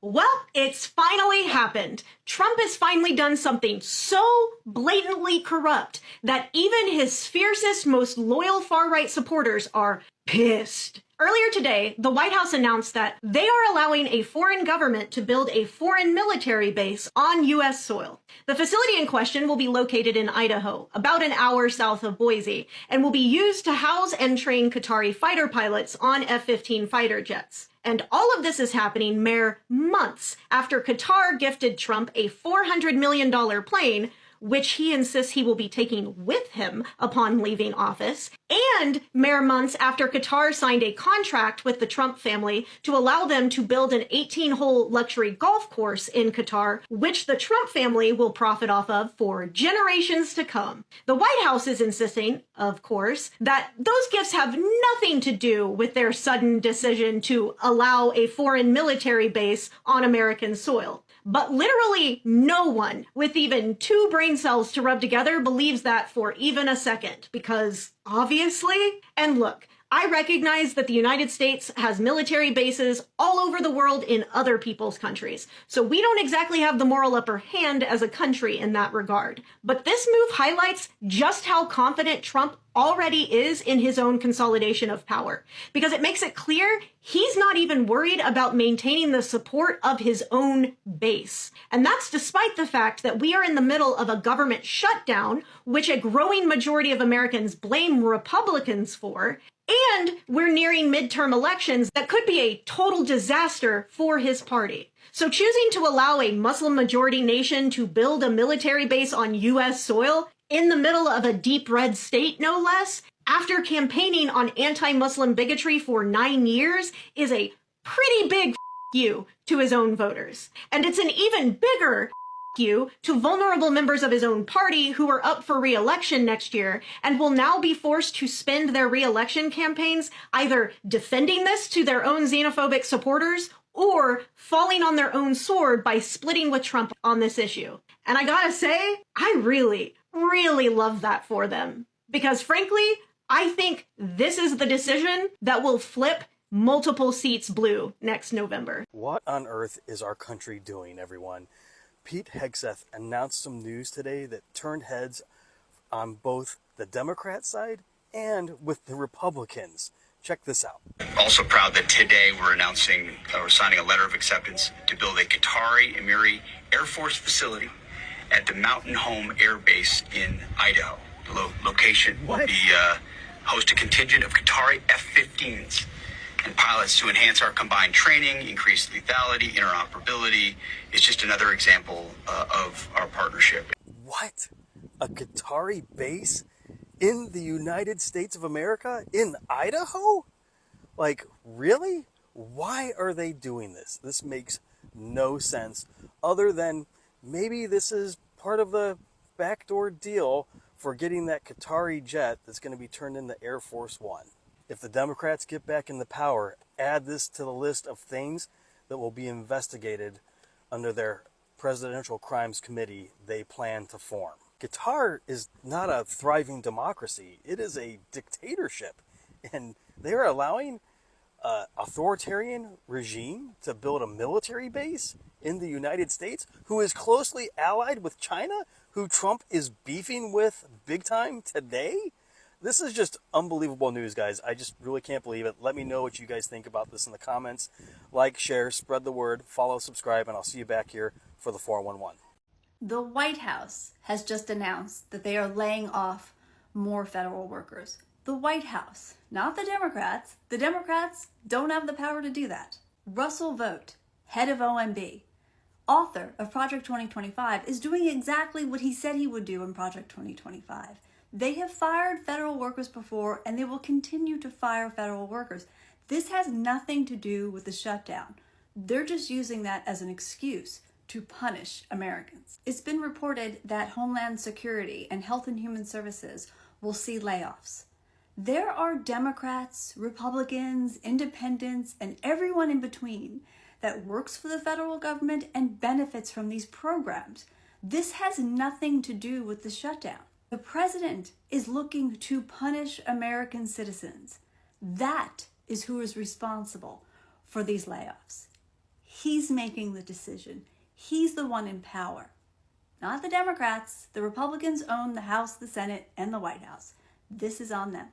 Well, it's finally happened. Trump has finally done something so blatantly corrupt that even his fiercest, most loyal far-right supporters are pissed. Earlier today, the White House announced that they are allowing a foreign government to build a foreign military base on U.S. soil. The facility in question will be located in Idaho, about an hour south of Boise, and will be used to house and train Qatari fighter pilots on F-15 fighter jets. And all of this is happening mere months after Qatar gifted Trump a $400 million plane, which he insists he will be taking with him upon leaving office, and mere months after Qatar signed a contract with the Trump family to allow them to build an 18-hole luxury golf course in Qatar, which the Trump family will profit off of for generations to come. The White House is insisting, of course, that those gifts have nothing to do with their sudden decision to allow a foreign military base on American soil. But literally no one with even 2 brain cells to rub together believes that for even a second, because obviously, and look, I recognize that the United States has military bases all over the world in other people's countries, so we don't exactly have the moral upper hand as a country in that regard. But this move highlights just how confident Trump already is in his own consolidation of power, because it makes it clear he's not even worried about maintaining the support of his own base. And that's despite the fact that we are in the middle of a government shutdown, which a growing majority of Americans blame Republicans for, and we're nearing midterm elections that could be a total disaster for his party. So choosing to allow a Muslim-majority nation to build a military base on U.S. soil in the middle of a deep red state, no less, after campaigning on anti-Muslim bigotry for 9 years, is a pretty big you to his own voters. And it's an even bigger you to vulnerable members of his own party who are up for re-election next year and will now be forced to spend their re-election campaigns either defending this to their own xenophobic supporters or falling on their own sword by splitting with Trump on this issue. And I gotta say, I really love that for them. Because frankly, I think this is the decision that will flip multiple seats blue next November. What on earth is our country doing, everyone? Pete Hegseth announced some news today that turned heads on both the Democrat side and with the Republicans. Check this out. Also proud that today we're signing a letter of acceptance to build a Qatari Air Force facility at the Mountain Home Air Base in Idaho. The location will be host a contingent of Qatari F-15s and pilots to enhance our combined training, increase lethality, interoperability. It's just another example of our partnership. What? A Qatari base in the United States of America? In Idaho? Like, really? Why are they doing this? This makes no sense, other than maybe this is part of the backdoor deal for getting that Qatari jet that's going to be turned into Air Force One. If the Democrats get back into power, add this to the list of things that will be investigated under their presidential crimes committee they plan to form. Qatar is not a thriving democracy. It is a dictatorship. And they're allowing an authoritarian regime to build a military base in the United States, who is closely allied with China, who Trump is beefing with big time today. This is just unbelievable news, guys. I just really can't believe it. Let me know what you guys think about this in the comments. Like, share, spread the word, follow, subscribe, and I'll see you back here for the 411. The White House has just announced that they are laying off more federal workers. The White House, not the Democrats. The Democrats don't have the power to do that. Russell Vought, head of OMB, author of Project 2025, is doing exactly what he said he would do in Project 2025. They have fired federal workers before, and they will continue to fire federal workers. This has nothing to do with the shutdown. They're just using that as an excuse to punish Americans. It's been reported that Homeland Security and Health and Human Services will see layoffs. There are Democrats, Republicans, independents, and everyone in between that works for the federal government and benefits from these programs. This has nothing to do with the shutdown. The president is looking to punish American citizens. That is who is responsible for these layoffs. He's making the decision. He's the one in power. Not the Democrats. The Republicans own the House, the Senate, and the White House. This is on them.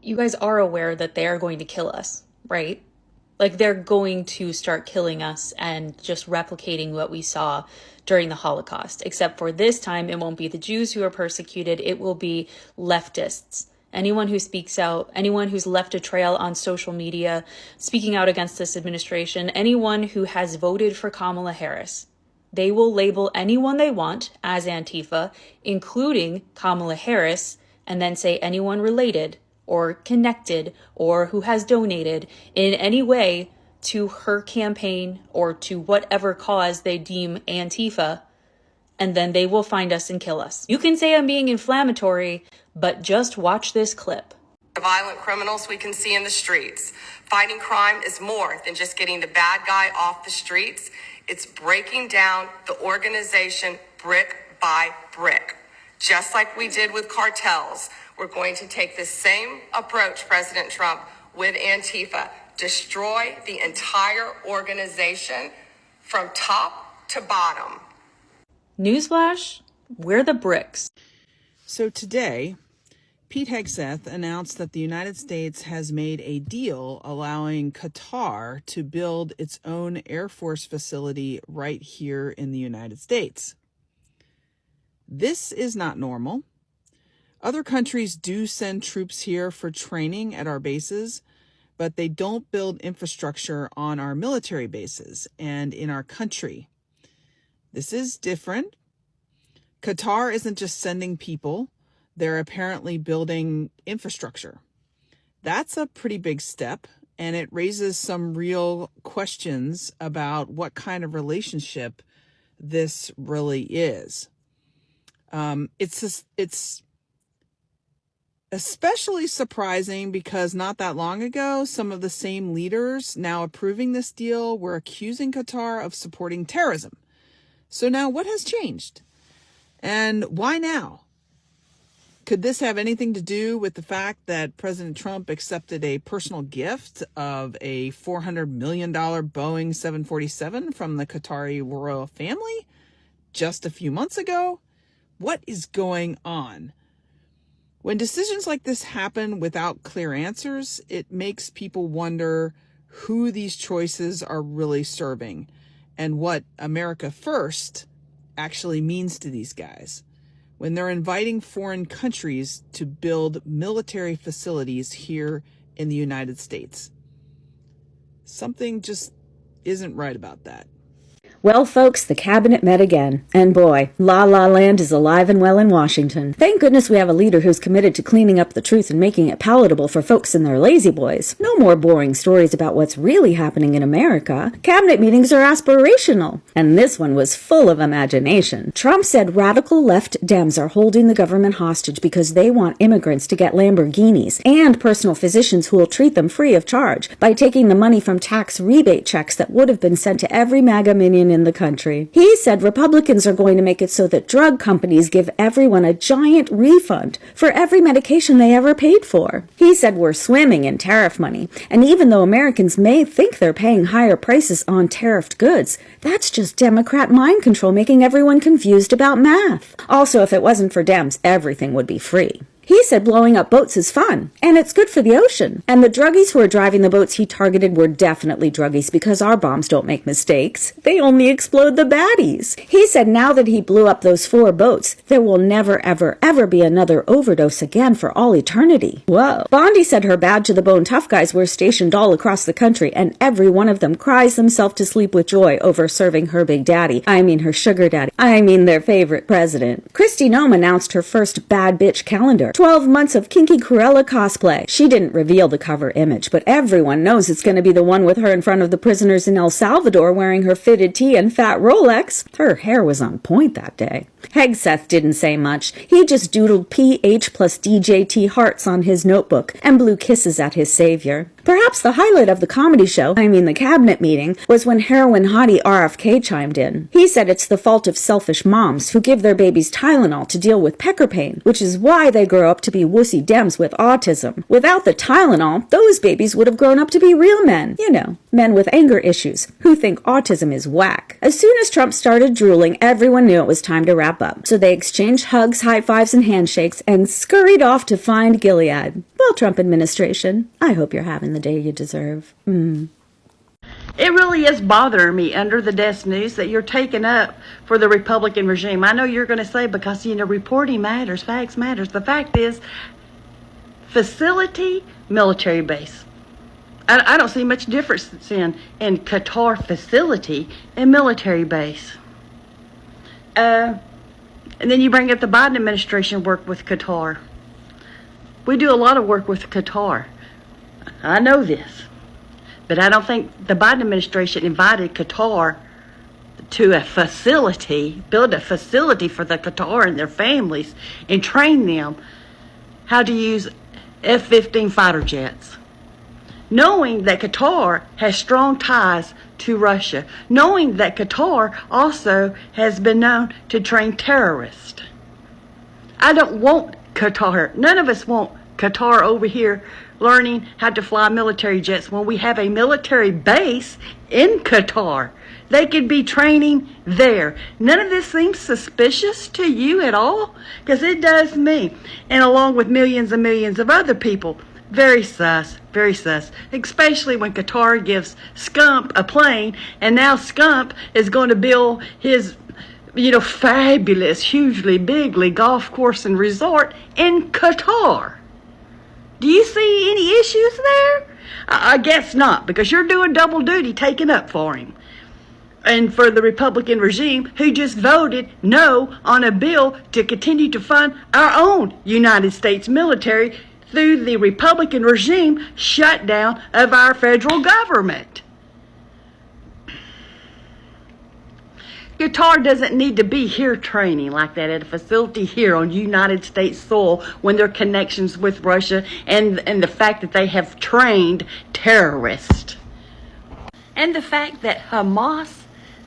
You guys are aware that they are going to kill us, right? Like, they're going to start killing us and just replicating what we saw during the Holocaust. Except for this time, it won't be the Jews who are persecuted. It will be leftists. Anyone who speaks out, anyone who's left a trail on social media, speaking out against this administration, anyone who has voted for Kamala Harris. They will label anyone they want as Antifa, including Kamala Harris, and then say anyone related or connected or who has donated in any way to her campaign or to whatever cause they deem Antifa, and then they will find us and kill us. You can say I'm being inflammatory, but just watch this clip. The violent criminals we can see in the streets. Fighting crime is more than just getting the bad guy off the streets. It's breaking down the organization brick by brick. Just like we did with cartels, we're going to take the same approach, President Trump, with Antifa. Destroy the entire organization from top to bottom. Newsflash, we're the bricks. So today, Pete Hegseth announced that the United States has made a deal allowing Qatar to build its own Air Force facility right here in the United States. This is not normal. Other countries do send troops here for training at our bases, but they don't build infrastructure on our military bases and in our country. This is different. Qatar isn't just sending people. They're apparently building infrastructure. That's a pretty big step, and it raises some real questions about what kind of relationship this really is. It's especially surprising because not that long ago, some of the same leaders now approving this deal were accusing Qatar of supporting terrorism. So now what has changed? And why now? Could this have anything to do with the fact that President Trump accepted a personal gift of a $400 million Boeing 747 from the Qatari royal family just a few months ago? What is going on? When decisions like this happen without clear answers, it makes people wonder who these choices are really serving and what America first actually means to these guys when they're inviting foreign countries to build military facilities here in the United States. Something just isn't right about that. Well, folks, the cabinet met again. And boy, La La Land is alive and well in Washington. Thank goodness we have a leader who's committed to cleaning up the truth and making it palatable for folks and their lazy boys. No more boring stories about what's really happening in America. Cabinet meetings are aspirational. And this one was full of imagination. Trump said radical left Dems are holding the government hostage because they want immigrants to get Lamborghinis and personal physicians who will treat them free of charge by taking the money from tax rebate checks that would have been sent to every MAGA minion in the country. He said Republicans are going to make it so that drug companies give everyone a giant refund for every medication they ever paid for. He said we're swimming in tariff money, and even though Americans may think they're paying higher prices on tariffed goods, that's just Democrat mind control making everyone confused about math. Also, if it wasn't for Dems, everything would be free. He said blowing up boats is fun, and it's good for the ocean. And the druggies who are driving the boats he targeted were definitely druggies because our bombs don't make mistakes. They only explode the baddies. He said now that he blew up those 4 boats, there will never, ever, ever be another overdose again for all eternity. Whoa. Bondi said her bad-to-the-bone tough guys were stationed all across the country, and every one of them cries themselves to sleep with joy over serving her big daddy. I mean her sugar daddy. I mean their favorite president. Kristi Noem announced her first bad bitch calendar. 12 months of kinky Cruella cosplay. She didn't reveal the cover image, but everyone knows it's going to be the one with her in front of the prisoners in El Salvador wearing her fitted tee and fat Rolex. Her hair was on point that day. Hegseth didn't say much. He just doodled PH plus DJT hearts on his notebook and blew kisses at his savior. Perhaps the highlight of the comedy show, the cabinet meeting, was when heroin hottie RFK chimed in. He said it's the fault of selfish moms who give their babies Tylenol to deal with pecker pain, which is why they grow up to be wussy Dems with autism. Without the Tylenol, those babies would have grown up to be real men. You know, men with anger issues, who think autism is whack. As soon as Trump started drooling, everyone knew it was time to wrap up. So they exchanged hugs, high fives, and handshakes, and scurried off to find Gilead. Well, Trump administration, I hope you're having the day you deserve. It really is bothering me under the desk news that you're taking up for the Republican regime. I know you're going to say because, reporting matters, facts matters. The fact is, facility, military base. I don't see much difference in Qatar facility and military base. And then you bring up the Biden administration work with Qatar. We do a lot of work with Qatar. I know this. But I don't think the Biden administration invited Qatar to a facility, build a facility for the Qatar and their families, and train them how to use F-15 fighter jets. Knowing that Qatar has strong ties to Russia. Knowing that Qatar also has been known to train terrorists. I don't want Qatar. None of us want Qatar over here learning how to fly military jets when we have a military base in Qatar. They could be training there. None of this seems suspicious to you at all? Because it does me. And along with millions and millions of other people. Very sus. Very sus. Especially when Qatar gives Scump a plane. And now Scump is going to build his fabulous, hugely, bigly golf course and resort in Qatar. Do you see any issues there? I guess not, because you're doing double duty taking up for him. And for the Republican regime who just voted no on a bill to continue to fund our own United States military through the Republican regime shutdown of our federal government. Qatar doesn't need to be here training like that at a facility here on United States soil when their connections with Russia and the fact that they have trained terrorists. And the fact that Hamas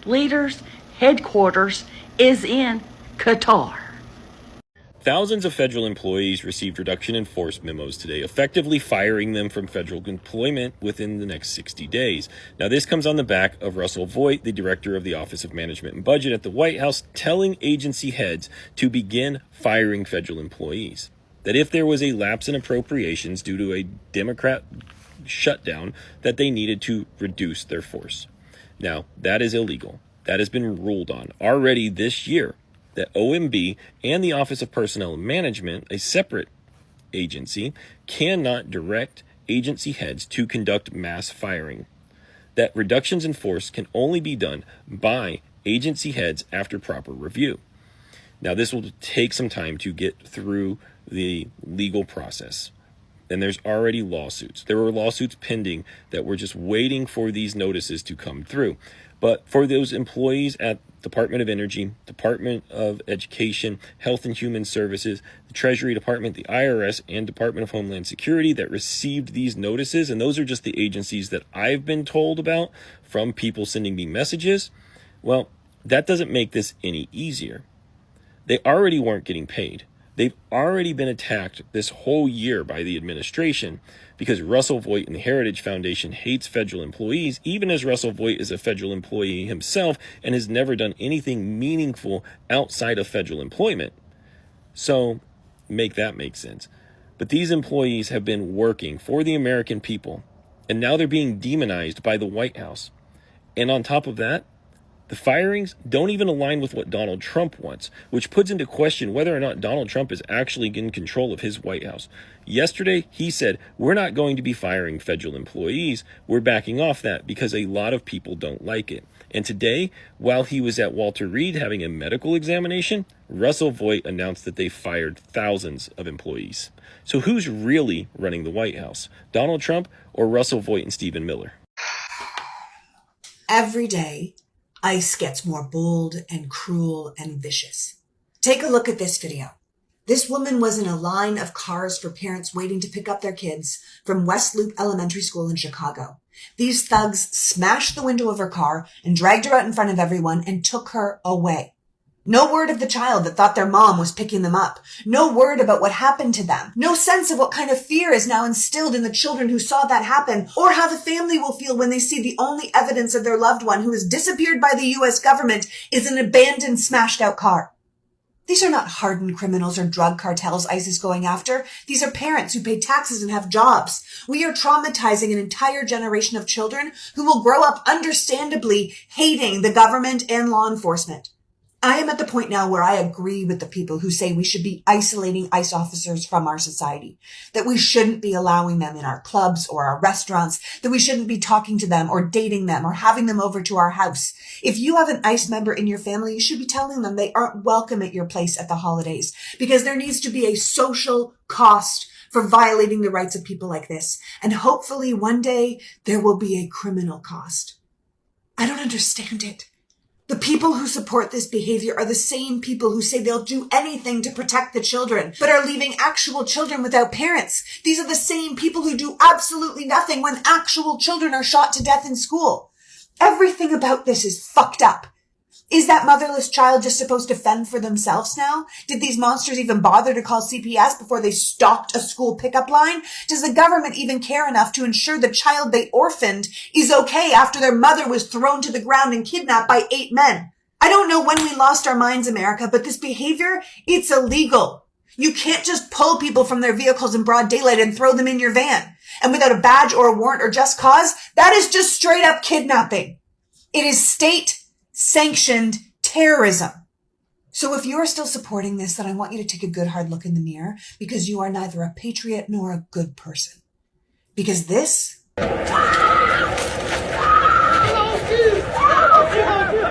leaders' headquarters is in Qatar. Thousands of federal employees received reduction in force memos today, effectively firing them from federal employment within the next 60 days. Now, this comes on the back of Russell Voigt, the director of the Office of Management and Budget at the White House, telling agency heads to begin firing federal employees. That if there was a lapse in appropriations due to a Democrat shutdown, that they needed to reduce their force. Now, that is illegal. That has been ruled on already this year. That OMB and the Office of Personnel Management, a separate agency, cannot direct agency heads to conduct mass firing. That reductions in force can only be done by agency heads after proper review. Now, this will take some time to get through the legal process. And there's already lawsuits. There were lawsuits pending that were just waiting for these notices to come through. But for those employees at Department of Energy, Department of Education, Health and Human Services, the Treasury Department, the IRS, and Department of Homeland Security that received these notices, and those are just the agencies that I've been told about from people sending me messages, well, that doesn't make this any easier. They already weren't getting paid. They've already been attacked this whole year by the administration because Russell Voigt and the Heritage Foundation hates federal employees, even as Russell Voigt is a federal employee himself and has never done anything meaningful outside of federal employment. So make that make sense. But these employees have been working for the American people, and now they're being demonized by the White House. And on top of that, the firings don't even align with what Donald Trump wants, which puts into question whether or not Donald Trump is actually in control of his White House. Yesterday, he said, we're not going to be firing federal employees. We're backing off that because a lot of people don't like it. And today, while he was at Walter Reed having a medical examination, Russell Voigt announced that they fired thousands of employees. So who's really running the White House? Donald Trump or Russell Voigt and Stephen Miller? Every day, ICE gets more bold and cruel and vicious. Take a look at this video. This woman was in a line of cars for parents waiting to pick up their kids from West Loop Elementary School in Chicago. These thugs smashed the window of her car and dragged her out in front of everyone and took her away. No word of the child that thought their mom was picking them up. No word about what happened to them. No sense of what kind of fear is now instilled in the children who saw that happen, or how the family will feel when they see the only evidence of their loved one who has disappeared by the U.S. government is an abandoned, smashed out car. These are not hardened criminals or drug cartels ICE is going after. These are parents who pay taxes and have jobs. We are traumatizing an entire generation of children who will grow up understandably hating the government and law enforcement. I am at the point now where I agree with the people who say we should be isolating ICE officers from our society, that we shouldn't be allowing them in our clubs or our restaurants, that we shouldn't be talking to them or dating them or having them over to our house. If you have an ICE member in your family, you should be telling them they aren't welcome at your place at the holidays, because there needs to be a social cost for violating the rights of people like this. And hopefully one day there will be a criminal cost. I don't understand it. The people who support this behavior are the same people who say they'll do anything to protect the children, but are leaving actual children without parents. These are the same people who do absolutely nothing when actual children are shot to death in school. Everything about this is fucked up. Is that motherless child just supposed to fend for themselves now? Did these monsters even bother to call CPS before they stalked a school pickup line? Does the government even care enough to ensure the child they orphaned is okay after their mother was thrown to the ground and kidnapped by 8 men? I don't know when we lost our minds, America, but this behavior, it's illegal. You can't just pull people from their vehicles in broad daylight and throw them in your van. And without a badge or a warrant or just cause, that is just straight up kidnapping. It is state-sanctioned terrorism. So if you are still supporting this, then I want you to take a good hard look in the mirror, because you are neither a patriot nor a good person. Because this,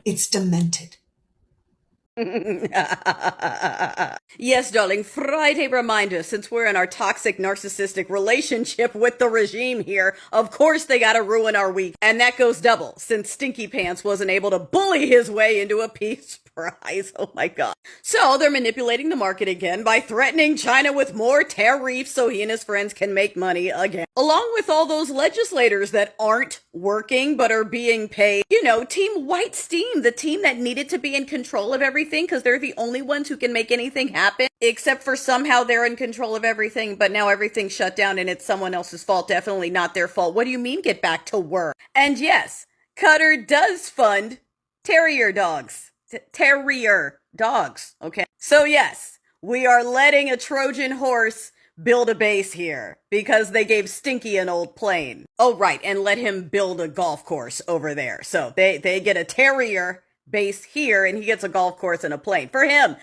it's demented. Yes, darling, Friday reminder, since we're in our toxic narcissistic relationship with the regime here, of course they gotta ruin our week. And that goes double, since Stinky Pants wasn't able to bully his way into a peace prize. Oh my god. So they're manipulating the market again by threatening China with more tariffs so he and his friends can make money again. Along with all those legislators that aren't working but are being paid. You know, Team White Steam, the team that needed to be in control of everything because they're the only ones who can make anything happen, except for somehow they're in control of everything, but now everything's shut down and it's someone else's fault, definitely not their fault. What do you mean get back to work? And yes, Qatar does fund terrier dogs. Terrier dogs, okay? So yes, we are letting a Trojan horse build a base here because they gave Stinky an old plane. Oh, right, and let him build a golf course over there. So they get a terrier base here and he gets a golf course and a plane. For him!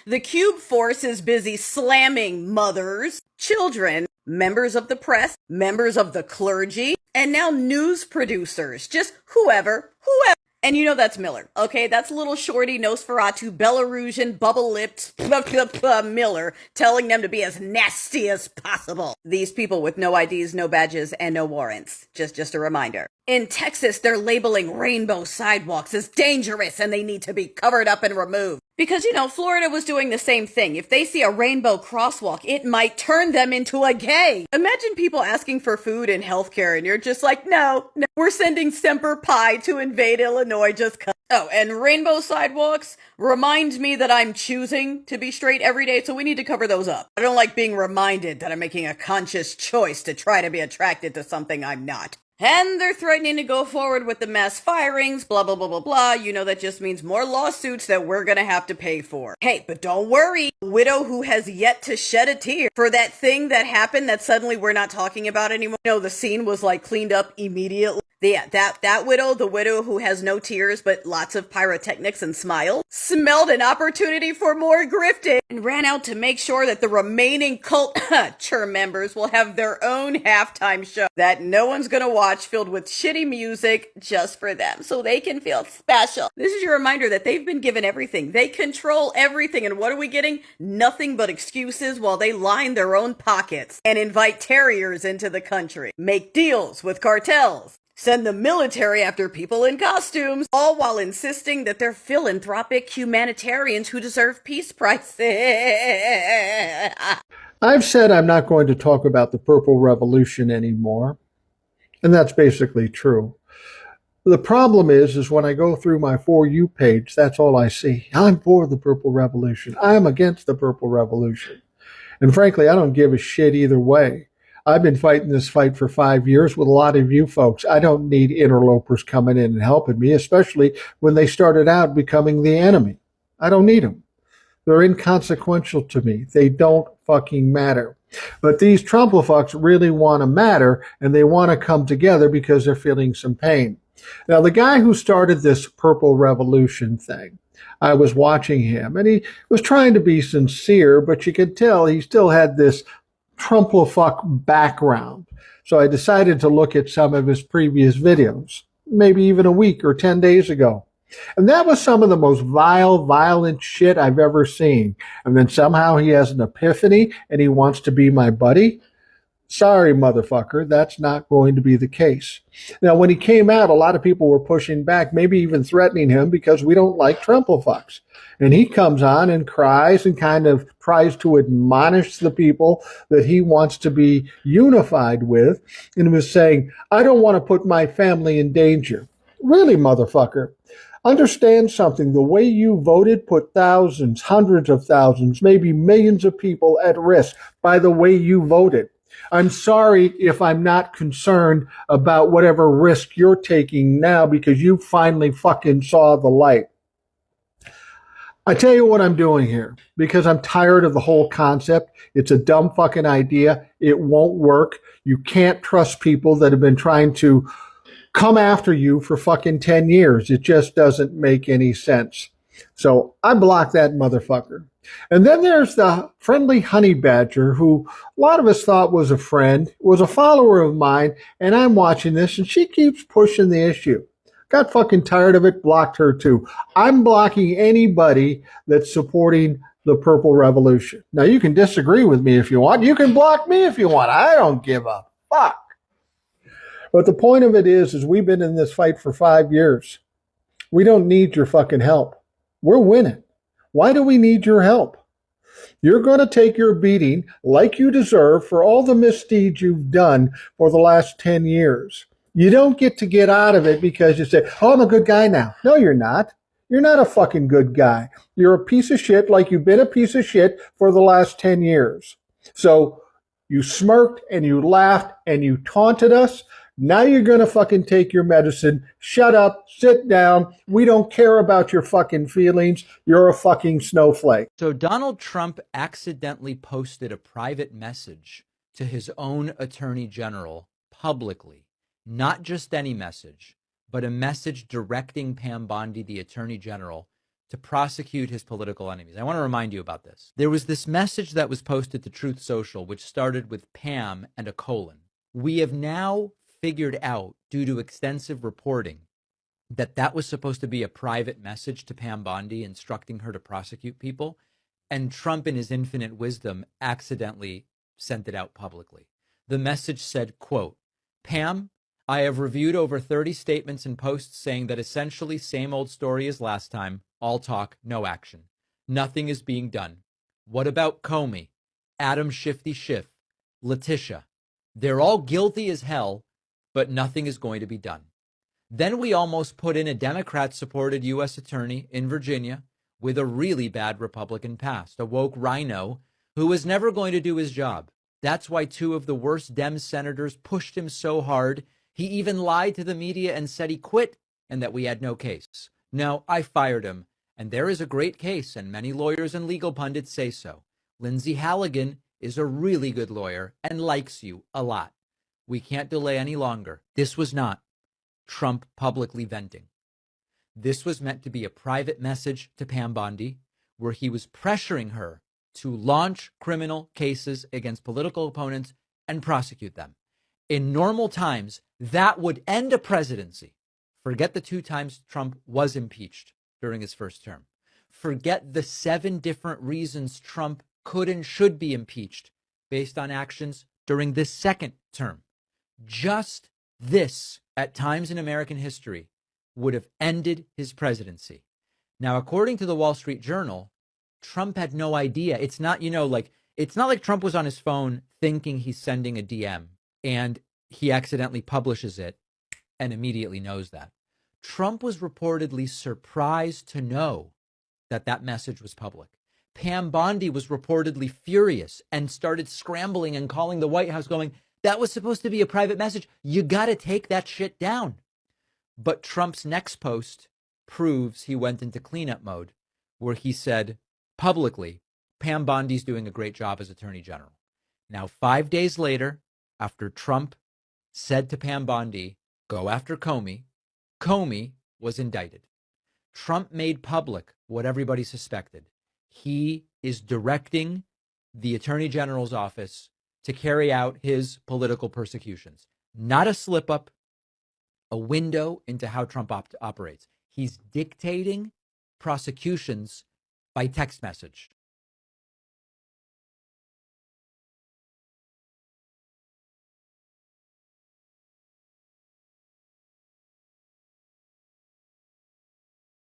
The Cube Force is busy slamming mothers, children, members of the press, members of the clergy, and now news producers. Just whoever. And you know that's Miller, okay? That's little shorty Nosferatu, Belarusian, bubble-lipped Miller telling them to be as nasty as possible. These people with no IDs, no badges, and no warrants. Just a reminder. In Texas, they're labeling rainbow sidewalks as dangerous and they need to be covered up and removed. Because, you know, Florida was doing the same thing. If they see a rainbow crosswalk, it might turn them into a gay. Imagine people asking for food and healthcare and you're just like, no, we're sending Semper Pi to invade Illinois just cause. Oh, and rainbow sidewalks remind me that I'm choosing to be straight every day, so we need to cover those up. I don't like being reminded that I'm making a conscious choice to try to be attracted to something I'm not. And they're threatening to go forward with the mass firings, blah, blah, blah, blah, blah. You know, that just means more lawsuits that we're gonna have to pay for. Hey, but don't worry. A widow who has yet to shed a tear for that thing that happened that suddenly we're not talking about anymore. No, the scene was like cleaned up immediately. Yeah, that widow, the widow who has no tears but lots of pyrotechnics and smiles, smelled an opportunity for more grifting and ran out to make sure that the remaining culture members will have their own halftime show that no one's gonna watch, filled with shitty music just for them so they can feel special. This is your reminder that they've been given everything. They control everything, and what are we getting? Nothing but excuses while they line their own pockets and invite terriers into the country, make deals with cartels, send the military after people in costumes, all while insisting that they're philanthropic humanitarians who deserve peace prizes. I've said I'm not going to talk about the Purple Revolution anymore, and that's basically true. The problem is when I go through my For You page, that's all I see. I'm for the Purple Revolution. I'm against the Purple Revolution. And frankly, I don't give a shit either way. I've been fighting this fight for 5 years with a lot of you folks. I don't need interlopers coming in and helping me, especially when they started out becoming the enemy. I don't need them. They're inconsequential to me. They don't fucking matter. But these Trumplafucks really want to matter, and they want to come together because they're feeling some pain. Now, the guy who started this Purple Revolution thing, I was watching him, and he was trying to be sincere, but you could tell he still had this Trumplafuck background. So I decided to look at some of his previous videos, maybe even a week or 10 days ago. And that was some of the most vile, violent shit I've ever seen. And then somehow he has an epiphany and he wants to be my buddy. Sorry, motherfucker, that's not going to be the case. Now, when he came out, a lot of people were pushing back, maybe even threatening him because we don't like Trumplafucks. And he comes on and cries and kind of tries to admonish the people that he wants to be unified with, and was saying, I don't want to put my family in danger. Really, motherfucker? Understand something. The way you voted put thousands, hundreds of thousands, maybe millions of people at risk by the way you voted. I'm sorry if I'm not concerned about whatever risk you're taking now because you finally fucking saw the light. I tell you what I'm doing here because I'm tired of the whole concept. It's a dumb fucking idea. It won't work. You can't trust people that have been trying to come after you for fucking 10 years. It just doesn't make any sense. So I blocked that motherfucker. And then there's the friendly honey badger who a lot of us thought was a friend, was a follower of mine, and I'm watching this and she keeps pushing the issue. Got fucking tired of it, blocked her too. I'm blocking anybody that's supporting the Purple Revolution. Now you can disagree with me if you want. You can block me if you want. I don't give a fuck. But the point of it is we've been in this fight for 5 years. We don't need your fucking help. We're winning. Why do we need your help? You're going to take your beating like you deserve for all the misdeeds you've done for the last 10 years. You don't get out of it because you say, oh, I'm a good guy now. No, you're not. You're not a fucking good guy. You're a piece of shit like you've been a piece of shit for the last 10 years. So you smirked and you laughed and you taunted us. Now you're going to fucking take your medicine. Shut up. Sit down. We don't care about your fucking feelings. You're a fucking snowflake. So Donald Trump accidentally posted a private message to his own attorney general publicly. Not just any message, but a message directing Pam Bondi, the attorney general, to prosecute his political enemies. I want to remind you about this. There was this message that was posted to Truth Social, which started with Pam and a colon. We have now figured out, due to extensive reporting, that was supposed to be a private message to Pam Bondi instructing her to prosecute people, and Trump in his infinite wisdom accidentally sent it out publicly. The message said, quote, Pam, I have reviewed over 30 statements and posts saying that essentially same old story as last time, all talk, no action. Nothing is being done. What about Comey, Adam Shifty Schiff, Letitia? They're all guilty as hell, but nothing is going to be done. Then we almost put in a Democrat-supported U.S. attorney in Virginia with a really bad Republican past, a woke rhino who was never going to do his job. That's why 2 of the worst Dem senators pushed him so hard, he even lied to the media and said he quit and that we had no case. No, I fired him, and there is a great case, and many lawyers and legal pundits say so. Lindsay Halligan is a really good lawyer and likes you a lot. We can't delay any longer. This was not Trump publicly venting. This was meant to be a private message to Pam Bondi where he was pressuring her to launch criminal cases against political opponents and prosecute them. In normal times, that would end a presidency. Forget the 2 times Trump was impeached during his first term. Forget the 7 different reasons Trump could and should be impeached based on actions during this second term. Just this at times in American history would have ended his presidency. Now, according to the Wall Street Journal, Trump had no idea. It's not, it's not like Trump was on his phone thinking he's sending a DM and he accidentally publishes it and immediately knows that. Trump was reportedly surprised to know that that message was public. Pam Bondi was reportedly furious and started scrambling and calling the White House going, that was supposed to be a private message. You got to take that shit down. But Trump's next post proves he went into cleanup mode, where he said publicly, Pam Bondi's doing a great job as Attorney General. Now, 5 days later, after Trump said to Pam Bondi, go after Comey, Comey was indicted. Trump made public what everybody suspected. He is directing the Attorney General's office to carry out his political persecutions. Not a slip up, a window into how Trump operates. He's dictating prosecutions by text message.